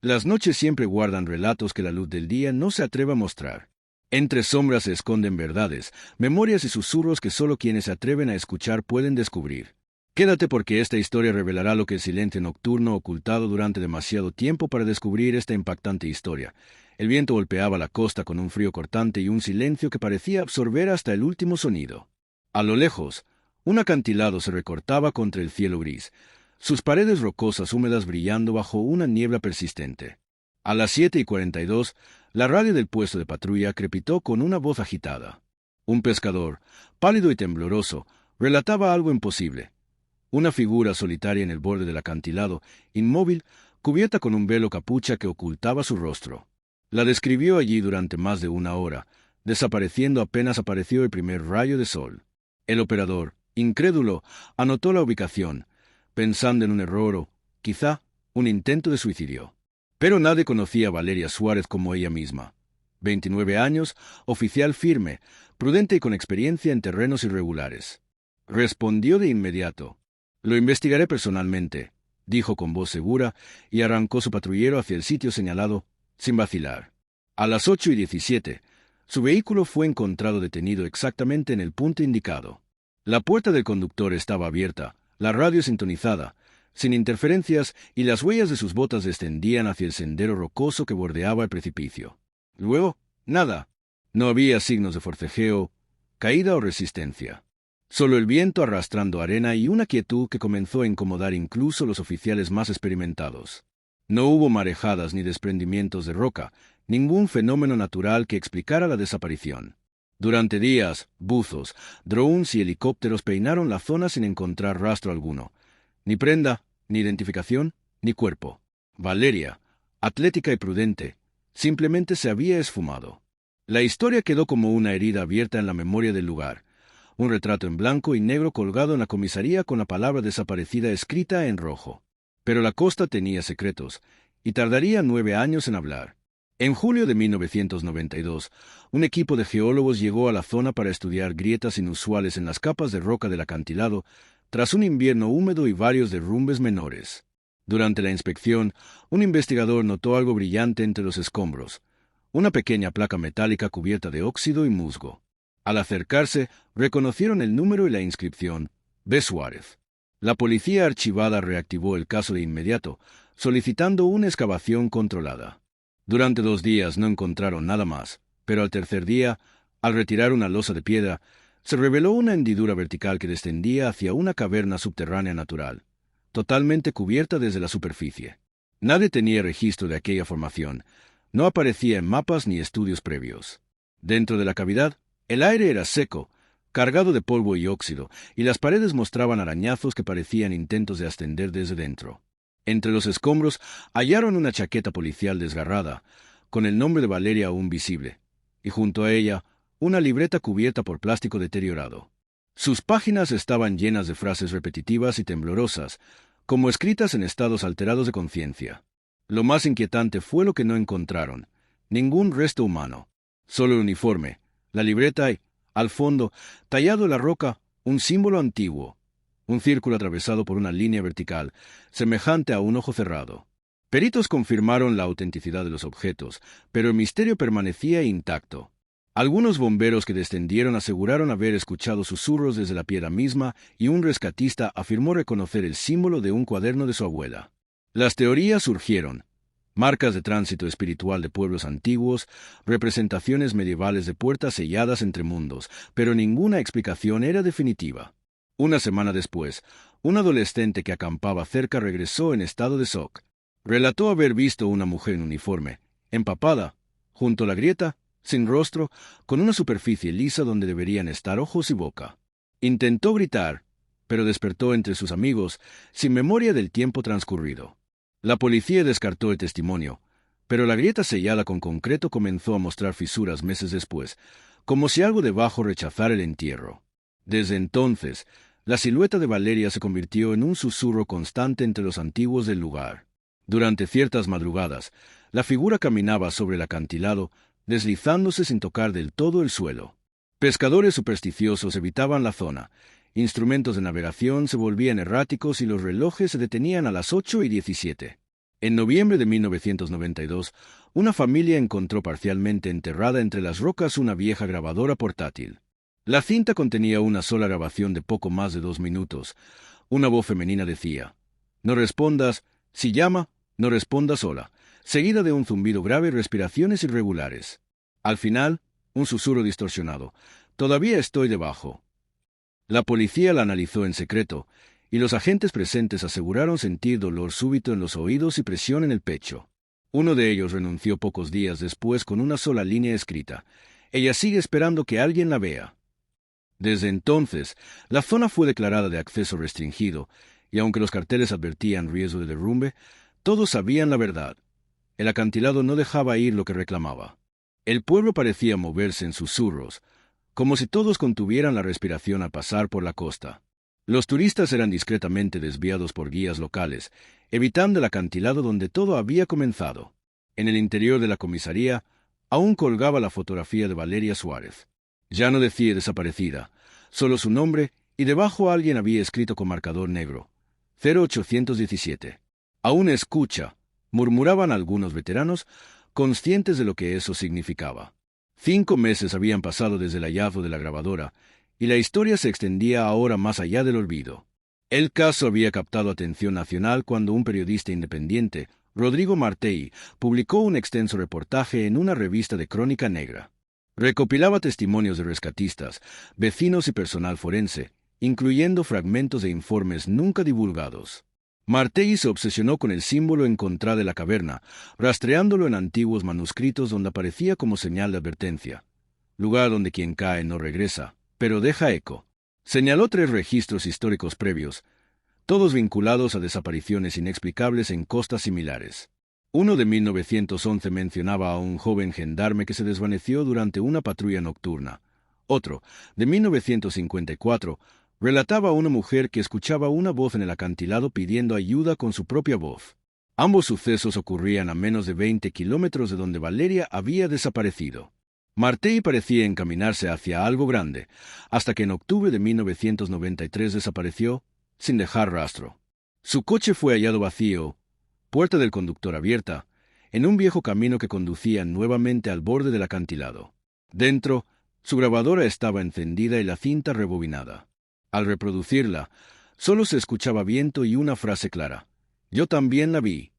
Las noches siempre guardan relatos que la luz del día no se atreve a mostrar. Entre sombras se esconden verdades, memorias y susurros que solo quienes se atreven a escuchar pueden descubrir. Quédate porque esta historia revelará lo que el silencio nocturno ocultado durante demasiado tiempo para descubrir esta impactante historia. El viento golpeaba la costa con un frío cortante y un silencio que parecía absorber hasta el último sonido. A lo lejos, un acantilado se recortaba contra el cielo gris, sus paredes rocosas húmedas brillando bajo una niebla persistente. A las 7:42, la radio del puesto de patrulla crepitó con una voz agitada. Un pescador, pálido y tembloroso, relataba algo imposible. Una figura solitaria en el borde del acantilado, inmóvil, cubierta con un velo capucha que ocultaba su rostro. La describió allí durante más de una hora, desapareciendo apenas apareció el primer rayo de sol. El operador, incrédulo, anotó la ubicación, pensando en un error o, quizá, un intento de suicidio. Pero nadie conocía a Valeria Suárez como ella misma. 29 años, oficial firme, prudente y con experiencia en terrenos irregulares. Respondió de inmediato. «Lo investigaré personalmente», dijo con voz segura, y arrancó su patrullero hacia el sitio señalado, sin vacilar. A las 8:17, su vehículo fue encontrado detenido exactamente en el punto indicado. La puerta del conductor estaba abierta, la radio sintonizada, sin interferencias, y las huellas de sus botas descendían hacia el sendero rocoso que bordeaba el precipicio. Luego, nada. No había signos de forcejeo, caída o resistencia. Solo el viento arrastrando arena y una quietud que comenzó a incomodar incluso a los oficiales más experimentados. No hubo marejadas ni desprendimientos de roca, ningún fenómeno natural que explicara la desaparición. Durante días, buzos, drones y helicópteros peinaron la zona sin encontrar rastro alguno. Ni prenda, ni identificación, ni cuerpo. Valeria, atlética y prudente, simplemente se había esfumado. La historia quedó como una herida abierta en la memoria del lugar. Un retrato en blanco y negro colgado en la comisaría con la palabra desaparecida escrita en rojo. Pero la costa tenía secretos, y tardaría 9 años en hablar. En julio de 1992, un equipo de geólogos llegó a la zona para estudiar grietas inusuales en las capas de roca del acantilado, tras un invierno húmedo y varios derrumbes menores. Durante la inspección, un investigador notó algo brillante entre los escombros, una pequeña placa metálica cubierta de óxido y musgo. Al acercarse, reconocieron el número y la inscripción, B. Suárez. La policía archivada reactivó el caso de inmediato, solicitando una excavación controlada. Durante 2 días no encontraron nada más, pero al tercer día, al retirar una losa de piedra, se reveló una hendidura vertical que descendía hacia una caverna subterránea natural, totalmente cubierta desde la superficie. Nadie tenía registro de aquella formación, no aparecía en mapas ni estudios previos. Dentro de la cavidad, el aire era seco, cargado de polvo y óxido, y las paredes mostraban arañazos que parecían intentos de ascender desde dentro. Entre los escombros hallaron una chaqueta policial desgarrada, con el nombre de Valeria aún visible, y junto a ella, una libreta cubierta por plástico deteriorado. Sus páginas estaban llenas de frases repetitivas y temblorosas, como escritas en estados alterados de conciencia. Lo más inquietante fue lo que no encontraron: ningún resto humano, solo el uniforme, la libreta y, al fondo, tallado en la roca, un símbolo antiguo, un círculo atravesado por una línea vertical, semejante a un ojo cerrado. Peritos confirmaron la autenticidad de los objetos, pero el misterio permanecía intacto. Algunos bomberos que descendieron aseguraron haber escuchado susurros desde la piedra misma y un rescatista afirmó reconocer el símbolo de un cuaderno de su abuela. Las teorías surgieron: marcas de tránsito espiritual de pueblos antiguos, representaciones medievales de puertas selladas entre mundos, pero ninguna explicación era definitiva. Una semana después, un adolescente que acampaba cerca regresó en estado de shock. Relató haber visto una mujer en uniforme, empapada, junto a la grieta, sin rostro, con una superficie lisa donde deberían estar ojos y boca. Intentó gritar, pero despertó entre sus amigos, sin memoria del tiempo transcurrido. La policía descartó el testimonio, pero la grieta sellada con concreto comenzó a mostrar fisuras meses después, como si algo debajo rechazara el entierro. Desde entonces, la silueta de Valeria se convirtió en un susurro constante entre los antiguos del lugar. Durante ciertas madrugadas, la figura caminaba sobre el acantilado, deslizándose sin tocar del todo el suelo. Pescadores supersticiosos evitaban la zona, instrumentos de navegación se volvían erráticos y los relojes se detenían a las 8:17. En noviembre de 1992, una familia encontró parcialmente enterrada entre las rocas una vieja grabadora portátil. La cinta contenía una sola grabación de poco más de 2 minutos. Una voz femenina decía: «No respondas, si llama, no responda sola», seguida de un zumbido grave y respiraciones irregulares. Al final, un susurro distorsionado: «Todavía estoy debajo». La policía la analizó en secreto, y los agentes presentes aseguraron sentir dolor súbito en los oídos y presión en el pecho. Uno de ellos renunció pocos días después con una sola línea escrita: «Ella sigue esperando que alguien la vea». Desde entonces, la zona fue declarada de acceso restringido, y aunque los carteles advertían riesgo de derrumbe, todos sabían la verdad. El acantilado no dejaba ir lo que reclamaba. El pueblo parecía moverse en susurros, como si todos contuvieran la respiración al pasar por la costa. Los turistas eran discretamente desviados por guías locales, evitando el acantilado donde todo había comenzado. En el interior de la comisaría, aún colgaba la fotografía de Valeria Suárez. Ya no decía desaparecida, solo su nombre, y debajo alguien había escrito con marcador negro: 0817. «Aún escucha», murmuraban algunos veteranos, conscientes de lo que eso significaba. 5 meses habían pasado desde el hallazgo de la grabadora, y la historia se extendía ahora más allá del olvido. El caso había captado atención nacional cuando un periodista independiente, Rodrigo Martey, publicó un extenso reportaje en una revista de crónica negra. Recopilaba testimonios de rescatistas, vecinos y personal forense, incluyendo fragmentos de informes nunca divulgados. Martey se obsesionó con el símbolo encontrado en la caverna, rastreándolo en antiguos manuscritos donde aparecía como señal de advertencia: «Lugar donde quien cae no regresa, pero deja eco». Señaló 3 registros históricos previos, todos vinculados a desapariciones inexplicables en costas similares. Uno de 1911 mencionaba a un joven gendarme que se desvaneció durante una patrulla nocturna. Otro, de 1954, relataba a una mujer que escuchaba una voz en el acantilado pidiendo ayuda con su propia voz. Ambos sucesos ocurrían a menos de 20 kilómetros de donde Valeria había desaparecido. Martey parecía encaminarse hacia algo grande, hasta que en octubre de 1993 desapareció, sin dejar rastro. Su coche fue hallado vacío, puerta del conductor abierta, en un viejo camino que conducía nuevamente al borde del acantilado. Dentro, su grabadora estaba encendida y la cinta rebobinada. Al reproducirla, solo se escuchaba viento y una frase clara: «Yo también la vi».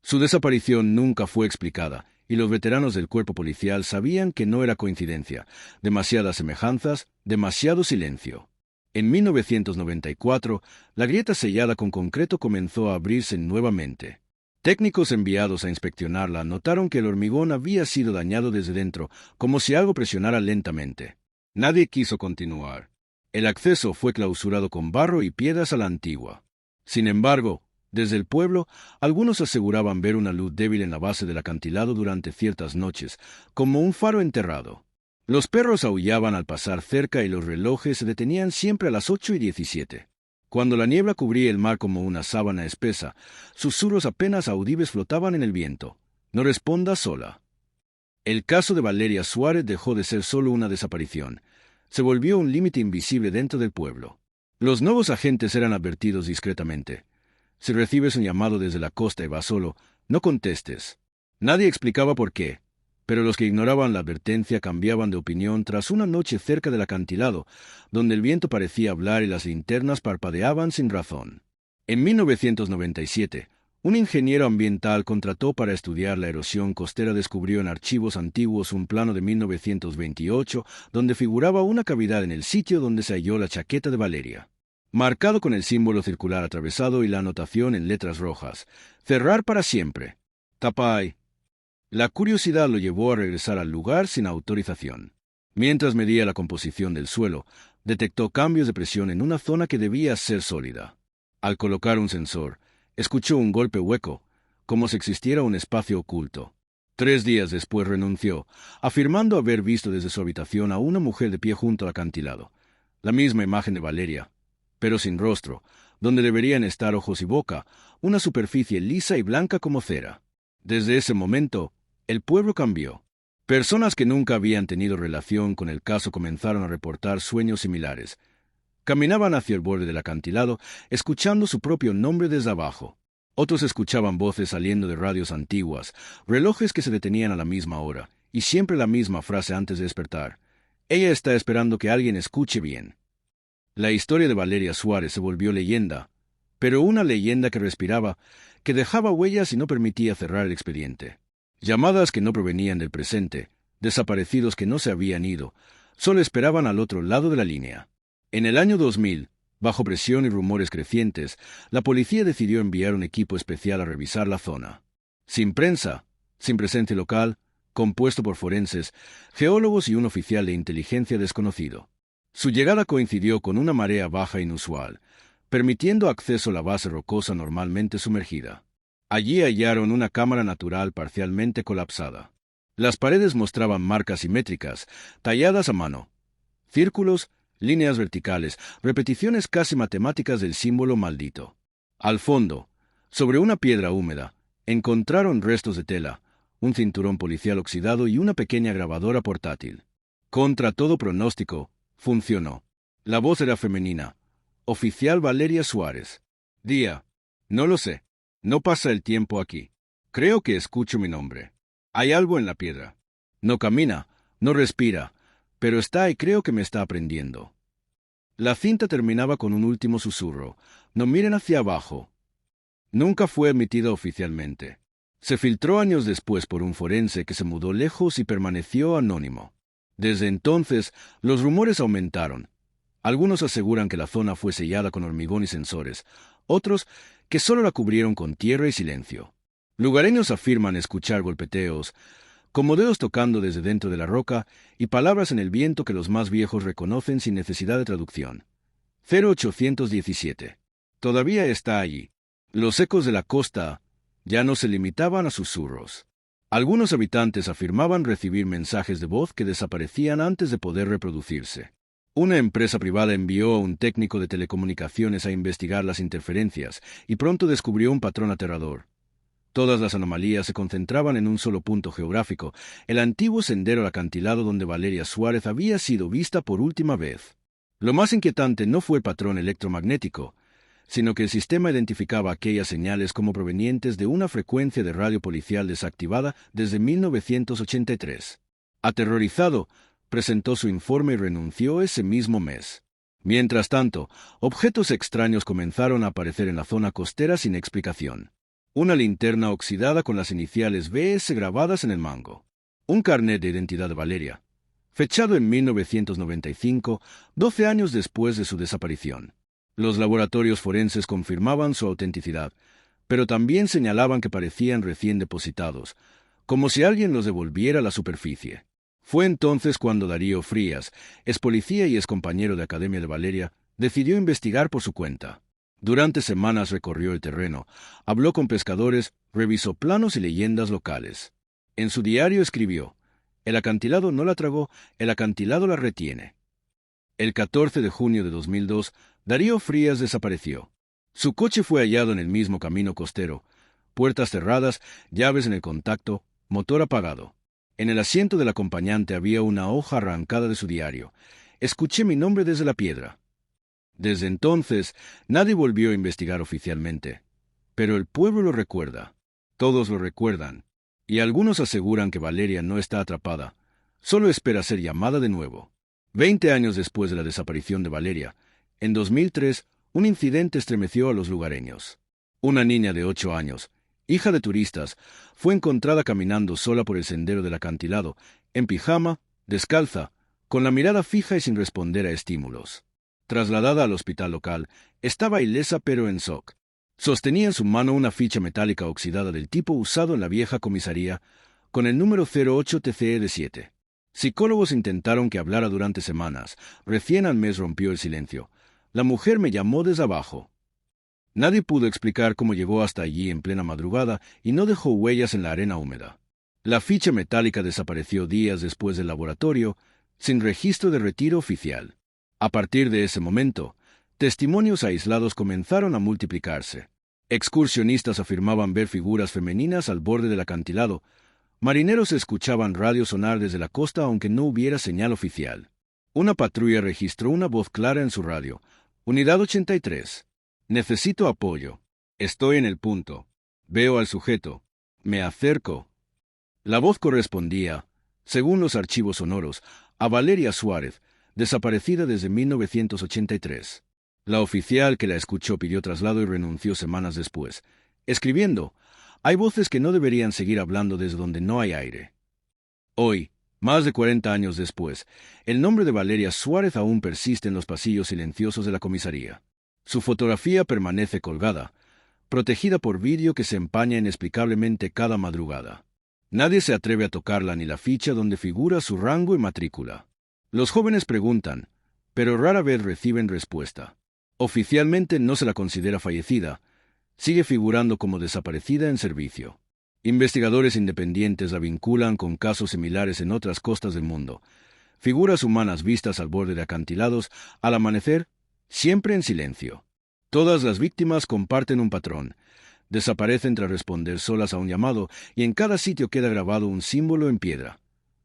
Su desaparición nunca fue explicada, y los veteranos del cuerpo policial sabían que no era coincidencia: demasiadas semejanzas, demasiado silencio. En 1994, la grieta sellada con concreto comenzó a abrirse nuevamente. Técnicos enviados a inspeccionarla notaron que el hormigón había sido dañado desde dentro, como si algo presionara lentamente. Nadie quiso continuar. El acceso fue clausurado con barro y piedras a la antigua. Sin embargo, desde el pueblo, algunos aseguraban ver una luz débil en la base del acantilado durante ciertas noches, como un faro enterrado. Los perros aullaban al pasar cerca y los relojes se detenían siempre a las 8:17. Cuando la niebla cubría el mar como una sábana espesa, susurros apenas audibles flotaban en el viento: «No responda sola». El caso de Valeria Suárez dejó de ser solo una desaparición. Se volvió un límite invisible dentro del pueblo. Los nuevos agentes eran advertidos discretamente: «Si recibes un llamado desde la costa y vas solo, no contestes». Nadie explicaba por qué, pero los que ignoraban la advertencia cambiaban de opinión tras una noche cerca del acantilado, donde el viento parecía hablar y las linternas parpadeaban sin razón. En 1997, un ingeniero ambiental contratado para estudiar la erosión costera descubrió en archivos antiguos un plano de 1928 donde figuraba una cavidad en el sitio donde se halló la chaqueta de Valeria, marcado con el símbolo circular atravesado y la anotación en letras rojas: «Cerrar para siempre. Tapay». La curiosidad lo llevó a regresar al lugar sin autorización. Mientras medía la composición del suelo, detectó cambios de presión en una zona que debía ser sólida. Al colocar un sensor, escuchó un golpe hueco, como si existiera un espacio oculto. 3 días después renunció, afirmando haber visto desde su habitación a una mujer de pie junto al acantilado. La misma imagen de Valeria, pero sin rostro, donde deberían estar ojos y boca, una superficie lisa y blanca como cera. Desde ese momento, el pueblo cambió. Personas que nunca habían tenido relación con el caso comenzaron a reportar sueños similares. Caminaban hacia el borde del acantilado, escuchando su propio nombre desde abajo. Otros escuchaban voces saliendo de radios antiguas, relojes que se detenían a la misma hora, y siempre la misma frase antes de despertar. Ella está esperando que alguien escuche bien. La historia de Valeria Suárez se volvió leyenda, pero una leyenda que respiraba, que dejaba huellas y no permitía cerrar el expediente. Llamadas que no provenían del presente, desaparecidos que no se habían ido, solo esperaban al otro lado de la línea. En el año 2000, bajo presión y rumores crecientes, la policía decidió enviar un equipo especial a revisar la zona. Sin prensa, sin presencia local, compuesto por forenses, geólogos y un oficial de inteligencia desconocido. Su llegada coincidió con una marea baja inusual, permitiendo acceso a la base rocosa normalmente sumergida. Allí hallaron una cámara natural parcialmente colapsada. Las paredes mostraban marcas simétricas, talladas a mano. Círculos, líneas verticales, repeticiones casi matemáticas del símbolo maldito. Al fondo, sobre una piedra húmeda, encontraron restos de tela, un cinturón policial oxidado y una pequeña grabadora portátil. Contra todo pronóstico, funcionó. La voz era femenina. Oficial Valeria Suárez. Día. No lo sé. No pasa el tiempo aquí. Creo que escucho mi nombre. Hay algo en la piedra. No camina, no respira, pero está y creo que me está aprendiendo. La cinta terminaba con un último susurro. No miren hacia abajo. Nunca fue admitida oficialmente. Se filtró años después por un forense que se mudó lejos y permaneció anónimo. Desde entonces, los rumores aumentaron. Algunos aseguran que la zona fue sellada con hormigón y sensores, otros que solo la cubrieron con tierra y silencio. Lugareños afirman escuchar golpeteos, como dedos tocando desde dentro de la roca y palabras en el viento que los más viejos reconocen sin necesidad de traducción. 0817. Todavía está allí. Los ecos de la costa ya no se limitaban a susurros. Algunos habitantes afirmaban recibir mensajes de voz que desaparecían antes de poder reproducirse. Una empresa privada envió a un técnico de telecomunicaciones a investigar las interferencias y pronto descubrió un patrón aterrador. Todas las anomalías se concentraban en un solo punto geográfico, el antiguo sendero al acantilado donde Valeria Suárez había sido vista por última vez. Lo más inquietante no fue el patrón electromagnético, sino que el sistema identificaba aquellas señales como provenientes de una frecuencia de radio policial desactivada desde 1983. Aterrorizado, presentó su informe y renunció ese mismo mes. Mientras tanto, objetos extraños comenzaron a aparecer en la zona costera sin explicación. Una linterna oxidada con las iniciales BS grabadas en el mango. Un carnet de identidad de Valeria, fechado en 1995, 12 años después de su desaparición. Los laboratorios forenses confirmaban su autenticidad, pero también señalaban que parecían recién depositados, como si alguien los devolviera a la superficie. Fue entonces cuando Darío Frías, ex policía y ex compañero de Academia de Valeria, decidió investigar por su cuenta. Durante semanas recorrió el terreno, habló con pescadores, revisó planos y leyendas locales. En su diario escribió: "El acantilado no la tragó, el acantilado la retiene". El 14 de junio de 2002, Darío Frías desapareció. Su coche fue hallado en el mismo camino costero, puertas cerradas, llaves en el contacto, motor apagado. En el asiento del acompañante había una hoja arrancada de su diario. Escuché mi nombre desde la piedra. Desde entonces, nadie volvió a investigar oficialmente. Pero el pueblo lo recuerda. Todos lo recuerdan. Y algunos aseguran que Valeria no está atrapada. Solo espera ser llamada de nuevo. 20 años después de la desaparición de Valeria, en 2003, un incidente estremeció a los lugareños. Una niña de 8 años, hija de turistas, fue encontrada caminando sola por el sendero del acantilado, en pijama, descalza, con la mirada fija y sin responder a estímulos. Trasladada al hospital local, estaba ilesa pero en shock. Sostenía en su mano una ficha metálica oxidada del tipo usado en la vieja comisaría, con el número 08 TCE de 7. Psicólogos intentaron que hablara durante semanas. Recién al mes rompió el silencio. La mujer me llamó desde abajo. Nadie pudo explicar cómo llegó hasta allí en plena madrugada y no dejó huellas en la arena húmeda. La ficha metálica desapareció días después del laboratorio, sin registro de retiro oficial. A partir de ese momento, testimonios aislados comenzaron a multiplicarse. Excursionistas afirmaban ver figuras femeninas al borde del acantilado. Marineros escuchaban radio sonar desde la costa aunque no hubiera señal oficial. Una patrulla registró una voz clara en su radio. Unidad 83. Necesito apoyo. Estoy en el punto. Veo al sujeto. Me acerco. La voz correspondía, según los archivos sonoros, a Valeria Suárez, desaparecida desde 1983. La oficial que la escuchó pidió traslado y renunció semanas después, escribiendo: «Hay voces que no deberían seguir hablando desde donde no hay aire». Hoy, más de 40 años después, el nombre de Valeria Suárez aún persiste en los pasillos silenciosos de la comisaría. Su fotografía permanece colgada, protegida por vidrio que se empaña inexplicablemente cada madrugada. Nadie se atreve a tocarla ni la ficha donde figura su rango y matrícula. Los jóvenes preguntan, pero rara vez reciben respuesta. Oficialmente no se la considera fallecida, sigue figurando como desaparecida en servicio. Investigadores independientes la vinculan con casos similares en otras costas del mundo. Figuras humanas vistas al borde de acantilados, al amanecer, siempre en silencio. Todas las víctimas comparten un patrón. Desaparecen tras responder solas a un llamado y en cada sitio queda grabado un símbolo en piedra.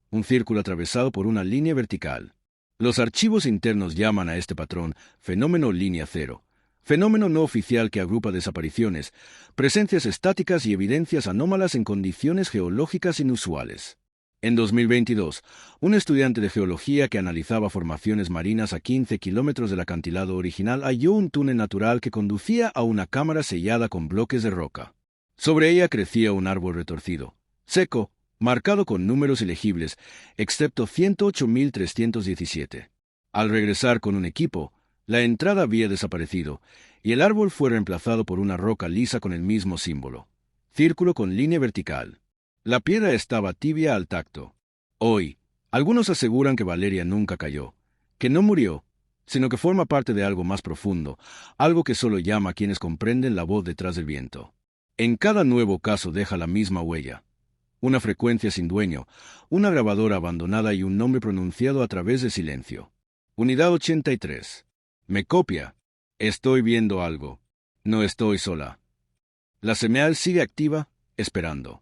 Un círculo atravesado por una línea vertical. Los archivos internos llaman a este patrón fenómeno línea cero. Fenómeno no oficial que agrupa desapariciones, presencias estáticas y evidencias anómalas en condiciones geológicas inusuales. En 2022, un estudiante de geología que analizaba formaciones marinas a 15 kilómetros del acantilado original halló un túnel natural que conducía a una cámara sellada con bloques de roca. Sobre ella crecía un árbol retorcido, seco, marcado con números ilegibles, excepto 108.317. Al regresar con un equipo, la entrada había desaparecido, y el árbol fue reemplazado por una roca lisa con el mismo símbolo. Círculo con línea vertical. La piedra estaba tibia al tacto. Hoy, algunos aseguran que Valeria nunca cayó, que no murió, sino que forma parte de algo más profundo, algo que solo llama a quienes comprenden la voz detrás del viento. En cada nuevo caso deja la misma huella. Una frecuencia sin dueño, una grabadora abandonada y un nombre pronunciado a través del silencio. Unidad 83. Me copia. Estoy viendo algo. No estoy sola. La señal sigue activa, esperando.